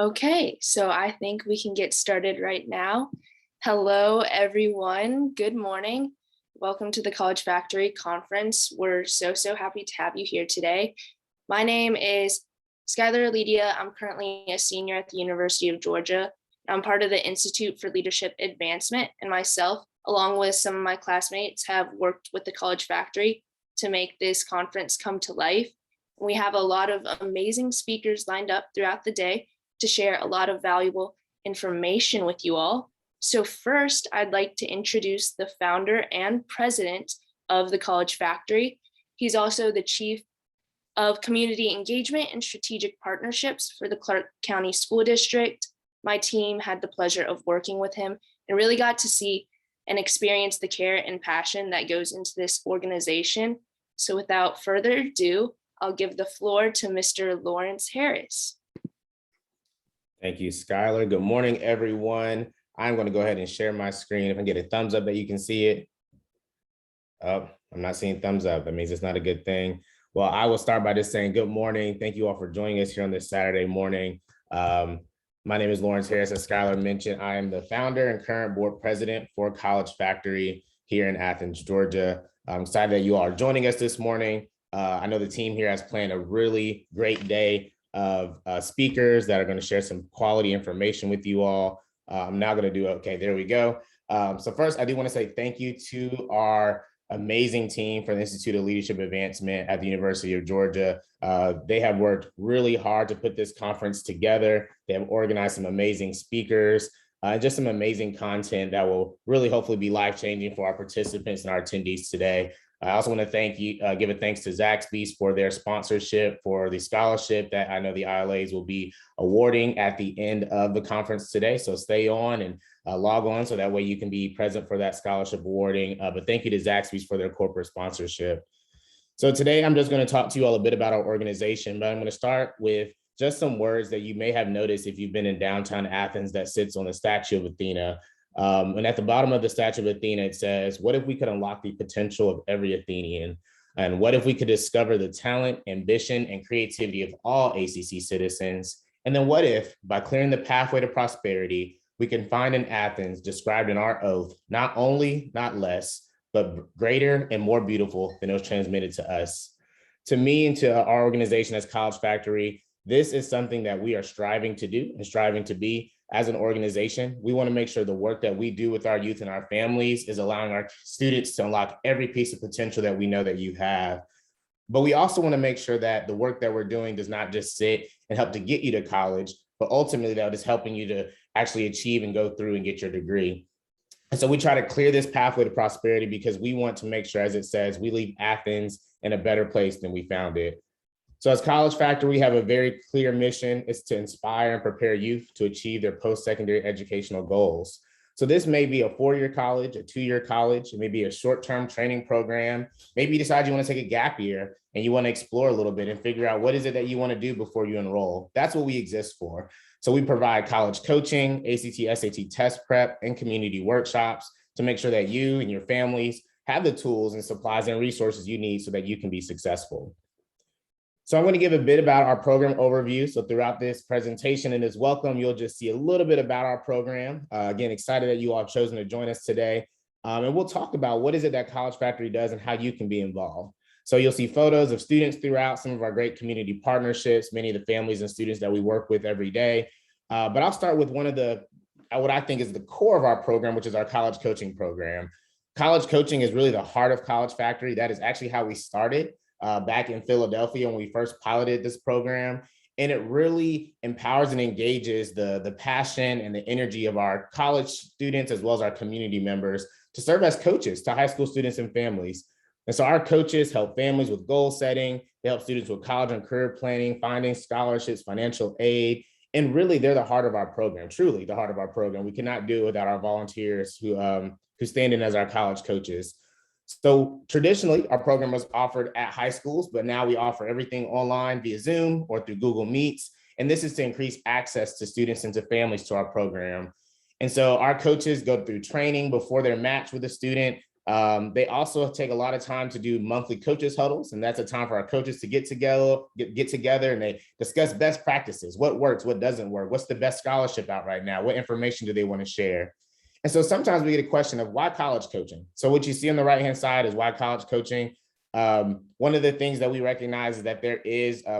Okay, so I think we can get started right now. Hello, everyone. Good morning. Welcome to the College Factory Conference. We're so happy to have you here today. My name is Skylar Aledia. I'm currently a senior at the University of Georgia. I'm part of the Institute for Leadership Advancement, and myself, along with some of my classmates, have worked with the College Factory to make this conference come to life. We have a lot of amazing speakers lined up throughout the day to share a lot of valuable information with you all. So first, I'd like to introduce the founder and president of the College Factory. He's also the chief of community engagement and strategic partnerships for the Clark County School District. My team had the pleasure of working with him and really got to see and experience the care and passion that goes into this organization. So without further ado, I'll give the floor to Mr. Lawrence Harris. Thank you, Skylar. Good morning, everyone. I'm going to go ahead and share my screen. If I get a thumbs up that you can see it. Oh, I'm not seeing thumbs up. That means it's not a good thing. Well, I will start by just saying good morning. Thank you all for joining us here on this Saturday morning. My name is Lawrence Harris. As Skylar mentioned, I am the founder and current board president for College Factory here in Athens, Georgia. I'm excited that you all are joining us this morning. I know the team here has planned a really great day of speakers that are going to share some quality information with you all. I'm now going to do, okay, there we go. So first, I do want to say thank you to our amazing team for the Institute of Leadership Advancement at the University of Georgia. They have worked really hard to put this conference together. They have organized some amazing speakers, just some amazing content that will really hopefully be life-changing for our participants and our attendees today. I also want to give a thanks to Zaxby's for their sponsorship for the scholarship that I know the ILAs will be awarding at the end of the conference today. So stay on and log on so that way you can be present for that scholarship awarding. But thank you to Zaxby's for their corporate sponsorship. So today I'm just going to talk to you all a bit about our organization, but I'm going to start with just some words that you may have noticed if you've been in downtown Athens that sits on the statue of Athena. And at the bottom of the statue of Athena, it says, what if we could unlock the potential of every Athenian? And what if we could discover the talent, ambition, and creativity of all ACC citizens? And then what if, by clearing the pathway to prosperity, we can find an Athens described in our oath, not only, not less, but greater and more beautiful than it was transmitted to us? To me and to our organization as College Factory, this is something that we are striving to do and striving to be. As an organization, we want to make sure the work that we do with our youth and our families is allowing our students to unlock every piece of potential that we know that you have. But we also want to make sure that the work that we're doing does not just sit and help to get you to college, but ultimately that is helping you to actually achieve and go through and get your degree. And so we try to clear this pathway to prosperity because we want to make sure, as it says, we leave Athens in a better place than we found it. So as College Factory, we have a very clear mission. It's to inspire and prepare youth to achieve their post-secondary educational goals. So this may be a 4-year college, a 2-year college, it may be a short-term training program. Maybe you decide you want to take a gap year and you want to explore a little bit and figure out what is it that you want to do before you enroll. That's what we exist for. So we provide college coaching, ACT, SAT test prep, and community workshops to make sure that you and your families have the tools and supplies and resources you need so that you can be successful. So I'm going to give a bit about our program overview. So throughout this presentation and this welcome, you'll just see a little bit about our program. Again, excited that you all have chosen to join us today. And we'll talk about what is it that College Factory does and how you can be involved. So you'll see photos of students throughout, some of our great community partnerships, many of the families and students that we work with every day. But I'll start with one of what I think is the core of our program, which is our college coaching program. College coaching is really the heart of College Factory. That is actually how we started. Back in Philadelphia when we first piloted this program. And it really empowers and engages the passion and the energy of our college students as well as our community members to serve as coaches to high school students and families. And so our coaches help families with goal setting, they help students with college and career planning, finding scholarships, financial aid, and really they're the heart of our program, truly the heart of our program. We cannot do it without our volunteers who stand in as our college coaches. So traditionally, our program was offered at high schools, but now we offer everything online via Zoom or through Google Meets. And this is to increase access to students and to families to our program. And so our coaches go through training before they're matched with a student. They also take a lot of time to do monthly coaches huddles, and that's a time for our coaches to get together, and they discuss best practices, what works, what doesn't work, what's the best scholarship out right now, what information do they want to share. And so sometimes we get a question of why college coaching? So what you see on the right-hand side is why college coaching. One of the things that we recognize is that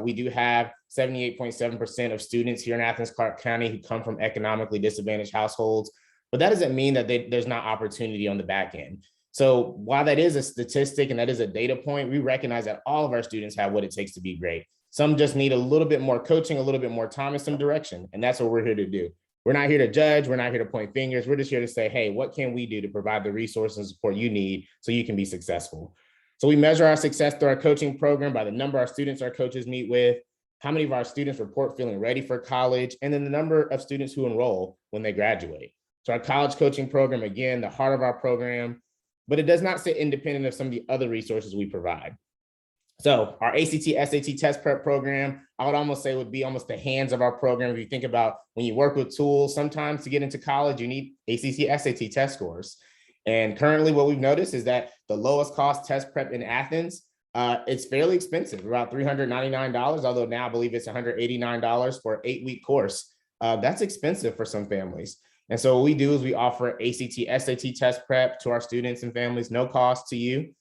we do have 78.7% of students here in Athens, Clarke County who come from economically disadvantaged households, but that doesn't mean that there's not opportunity on the back end. So while that is a statistic and that is a data point, we recognize that all of our students have what it takes to be great. Some just need a little bit more coaching, a little bit more time, and some direction. And that's what we're here to do. We're not here to judge. We're not here to point fingers. We're just here to say, hey, what can we do to provide the resources and support you need so you can be successful? So we measure our success through our coaching program by the number of students our coaches meet with, how many of our students report feeling ready for college, and then the number of students who enroll when they graduate. So our college coaching program, again, the heart of our program, but it does not sit independent of some of the other resources we provide. So our ACT/SAT test prep program, I would almost say would be almost the hands of our program. If you think about when you work with tools, sometimes to get into college, you need ACT/SAT test scores. And currently what we've noticed is that the lowest cost test prep in Athens, it's fairly expensive, about $399, although now I believe it's $189 for an 8-week course. That's expensive for some families. And so what we do is we offer ACT/SAT test prep to our students and families, no cost to you.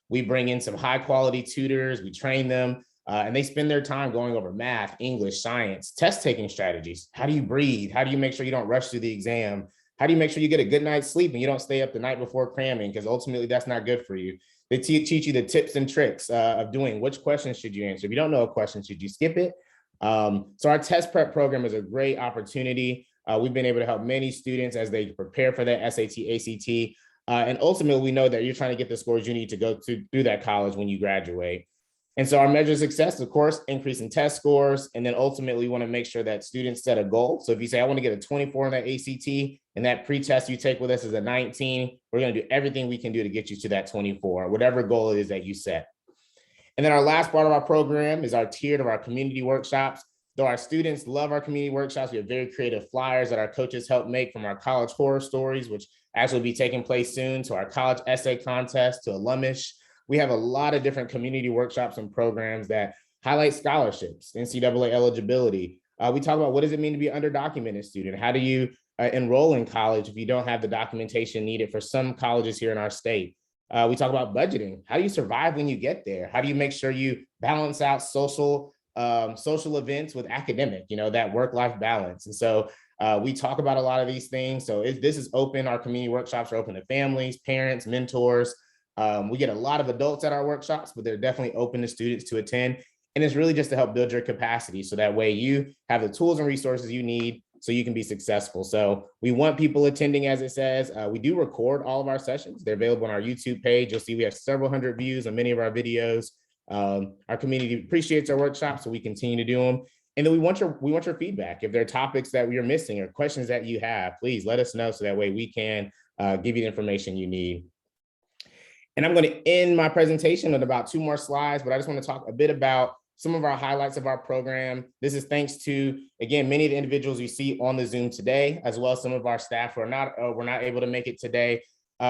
We bring in some high quality tutors, we train them, and they spend their time going over math, English, science, test taking strategies. How do you breathe? How do you make sure you don't rush through the exam? How do you make sure you get a good night's sleep and you don't stay up the night before cramming? Because ultimately that's not good for you. They teach you the tips and tricks of doing which questions should you answer. If you don't know a question, should you skip it? So our test prep program is a great opportunity. We've been able to help many students as they prepare for that SAT, ACT. And ultimately, we know that you're trying to get the scores you need to go through that college when you graduate. And so our measure of success, of course, increasing test scores. And then ultimately, we want to make sure that students set a goal. So if you say, I want to get a 24 in that ACT, and that pre-test you take with us is a 19, we're going to do everything we can do to get you to that 24, whatever goal it is that you set. And then our last part of our program is our tiered of our community workshops. Though our students love our community workshops, we have very creative flyers that our coaches help make, from our college horror stories, which actually will be taking place soon, to our college essay contest, to alumnish. We have a lot of different community workshops and programs that highlight scholarships, NCAA eligibility. We talk about what does it mean to be an underdocumented student? How do you enroll in college if you don't have the documentation needed for some colleges here in our state? We talk about budgeting. How do you survive when you get there? How do you make sure you balance out social events with academic, that work-life balance? And so we talk about a lot of these things. So this is open. Our community workshops are open to families, parents, mentors. We get a lot of adults at our workshops, but they're definitely open to students to attend. And it's really just to help build your capacity, so that way you have the tools and resources you need so you can be successful. So we want people attending, as it says. We do record all of our sessions. They're available on our YouTube page. You'll see we have several hundred views on many of our videos. Our community appreciates our workshops, so we continue to do them. And then we want your feedback. If there are topics that we are missing or questions that you have, please let us know, so that way we can give you the information you need. And I'm going to end my presentation with about 2 more slides, but I just want to talk a bit about some of our highlights of our program. This is thanks to, again, many of the individuals you see on the Zoom today, as well as some of our staff who were not able to make it today.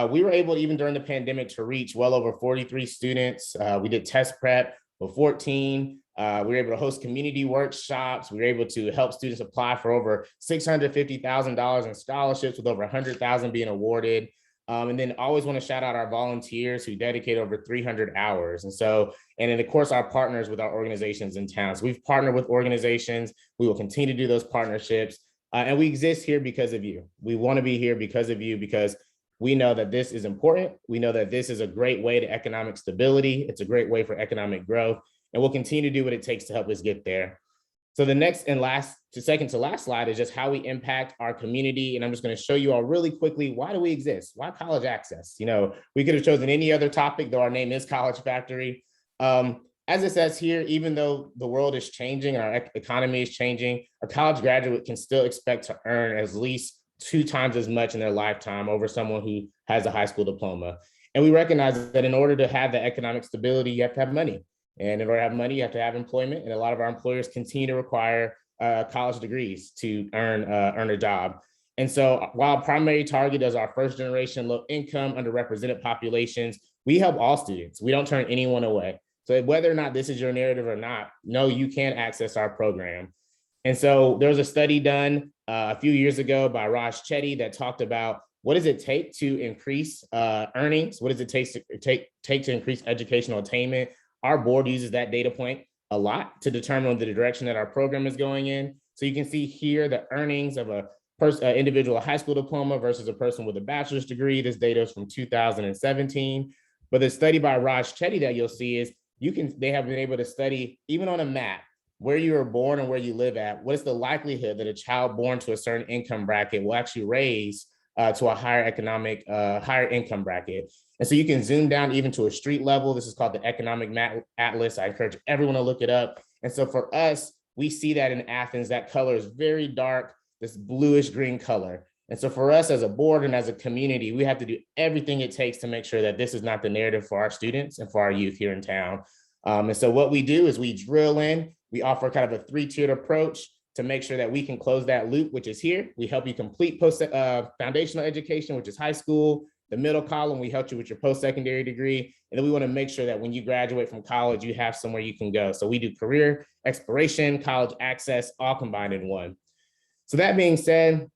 We were able, even during the pandemic, to reach well over 43 students. We did test prep with 14. We were able to host community workshops. We were able to help students apply for over $650,000 in scholarships, with over 100,000 being awarded. And then always want to shout out our volunteers who dedicate over 300 hours. And then of course, our partners with our organizations in town. So we've partnered with organizations. We will continue to do those partnerships. And we exist here because of you. We want to be here because of you, because we know that this is important. We know that this is a great way to economic stability. It's a great way for economic growth. And we'll continue to do what it takes to help us get there. So the next and second to last slide is just how we impact our community. And I'm just going to show you all really quickly, why do we exist? Why College Access? We could have chosen any other topic, though our name is College Factory. As it says here, even though the world is changing and our economy is changing, a college graduate can still expect to earn at least 2 times as much in their lifetime over someone who has a high school diploma. And we recognize that in order to have the economic stability, you have to have money. And in order to have money, you have to have employment. And a lot of our employers continue to require college degrees to earn a job. And so while primary target is our first generation, low income, underrepresented populations, we help all students. We don't turn anyone away. So whether or not this is your narrative or not, no, you can access our program. And so there was a study done a few years ago by Raj Chetty that talked about what does it take to increase earnings? What does it take to increase educational attainment? Our board uses that data point a lot to determine the direction that our program is going in. So you can see here the earnings of a individual high school diploma versus a person with a bachelor's degree. This data is from 2017. But the study by Raj Chetty that you'll see is they have been able to study even on a map where you were born and where you live at. What is the likelihood that a child born to a certain income bracket will actually raise to a higher income bracket? And so you can zoom down even to a street level. This is called the Economic Atlas. I encourage everyone to look it up. And so for us, we see that in Athens, that color is very dark, this bluish green color. And so for us as a board and as a community, we have to do everything it takes to make sure that this is not the narrative for our students and for our youth here in town. And so what we do is we drill in, we offer kind of a 3-tiered approach to make sure that we can close that loop, which is here. We help you complete foundational education, which is high school. The middle column, we help you with your post-secondary degree. And then we want to make sure that when you graduate from college, you have somewhere you can go. So we do career exploration, college access, all combined in one. So that being said,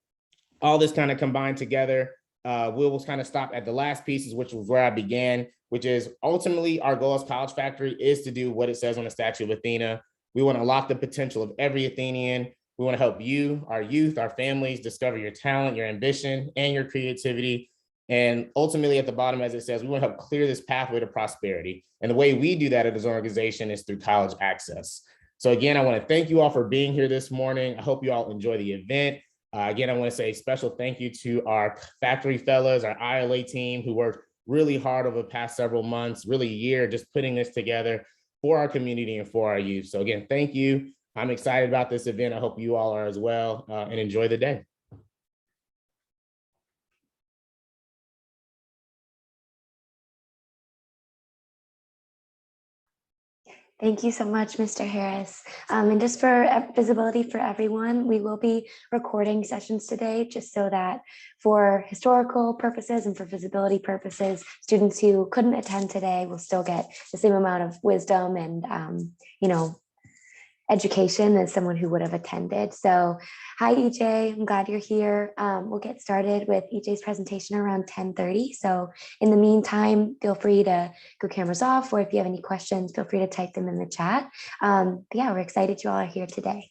all this kind of combined together, we'll kind of stop at the last pieces, which was where I began, which is ultimately our goal as College Factory is to do what it says on the Statue of Athena. We want to unlock the potential of every Athenian. We want to help you, our youth, our families discover your talent, your ambition, and your creativity. And ultimately at the bottom, as it says, we want to help clear this pathway to prosperity. And the way we do that as an organization is through college access. So again, I want to thank you all for being here this morning. I hope you all enjoy the event. Again, I want to say a special thank you to our factory fellows, our ILA team who worked really hard over the past several months, really a year, just putting this together for our community and for our youth. So again, thank you. I'm excited about this event. I hope you all are as well, and enjoy the day. Thank you so much, Mr. Harris. And just for visibility for everyone, we will be recording sessions today just so that for historical purposes and for visibility purposes, students who couldn't attend today will still get the same amount of wisdom and, education as someone who would have attended. So hi, EJ, I'm glad you're here. We'll get started with EJ's presentation around 10:30. So in the meantime, feel free to go cameras off, or if you have any questions, feel free to type them in the chat. Yeah, we're excited you all are here today.